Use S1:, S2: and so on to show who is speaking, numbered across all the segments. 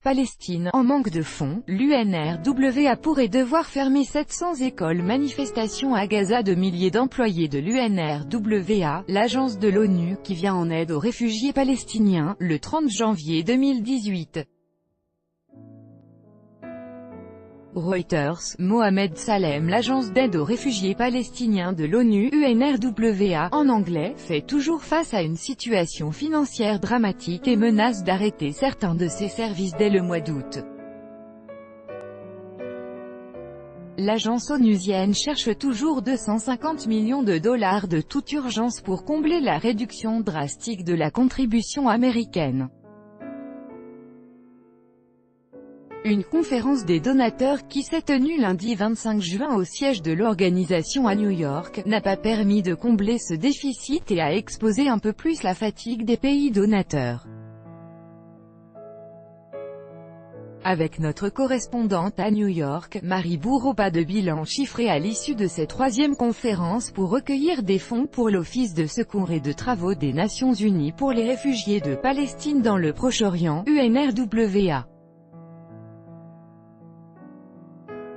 S1: Palestine, en manque de fonds, l'UNRWA pourrait devoir fermer 700 écoles. Manifestation à Gaza. De milliers d'employés de l'UNRWA, l'agence de l'ONU, qui vient en aide aux réfugiés palestiniens, le 30 janvier 2018. Reuters, Mohamed Salem. L'agence d'aide aux réfugiés palestiniens de l'ONU, UNRWA, en anglais, fait toujours face à une situation financière dramatique et menace d'arrêter certains de ses services dès le mois d'août. L'agence onusienne cherche toujours 250 millions de dollars de toute urgence pour combler la réduction drastique de la contribution américaine. Une conférence des donateurs qui s'est tenue lundi 25 juin au siège de l'organisation à New York, n'a pas permis de combler ce déficit et a exposé un peu plus la fatigue des pays donateurs. Avec notre correspondante à New York, Marie Bourreau. Pas de bilan chiffré à l'issue de cette troisième conférence pour recueillir des fonds pour l'Office de secours et de travaux des Nations Unies pour les réfugiés de Palestine dans le Proche-Orient, UNRWA.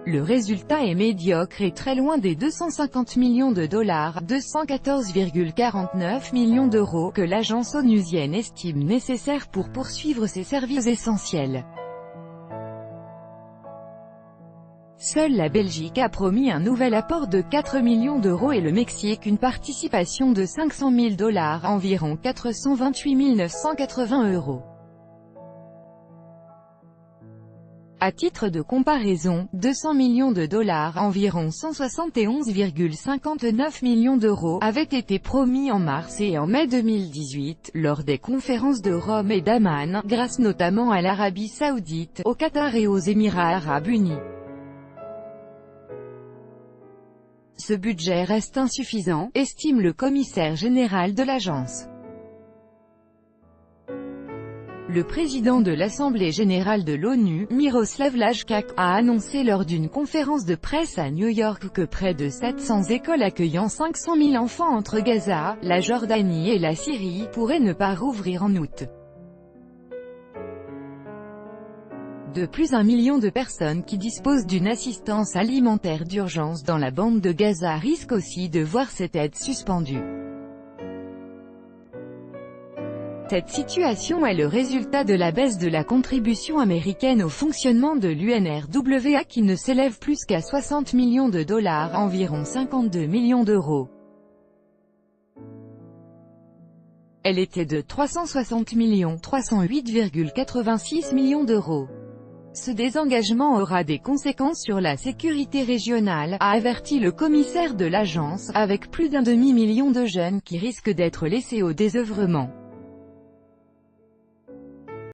S1: Le résultat est médiocre et très loin des 250 millions de dollars, 214,49 millions d'euros, que l'agence onusienne estime nécessaires pour poursuivre ses services essentiels. Seule la Belgique a promis un nouvel apport de 4 millions d'euros et le Mexique une participation de 500 000 dollars, environ 428 980 euros. À titre de comparaison, 200 millions de dollars, environ 171,59 millions d'euros, avaient été promis en mars et en mai 2018, lors des conférences de Rome et d'Amman, grâce notamment à l'Arabie Saoudite, au Qatar et aux Émirats Arabes Unis. Ce budget reste insuffisant, estime le commissaire général de l'agence. Le président de l'Assemblée générale de l'ONU, Miroslav Lajčák, a annoncé lors d'une conférence de presse à New York que près de 700 écoles accueillant 500 000 enfants entre Gaza, la Jordanie et la Syrie, pourraient ne pas rouvrir en août. De plus, 1 million de personnes qui disposent d'une assistance alimentaire d'urgence dans la bande de Gaza risquent aussi de voir cette aide suspendue. Cette situation est le résultat de la baisse de la contribution américaine au fonctionnement de l'UNRWA qui ne s'élève plus qu'à 60 millions de dollars, environ 52 millions d'euros. Elle était de 360 millions, 308,86 millions d'euros. Ce désengagement aura des conséquences sur la sécurité régionale, a averti le commissaire de l'agence, avec plus d'1,5 million de jeunes qui risquent d'être laissés au désœuvrement.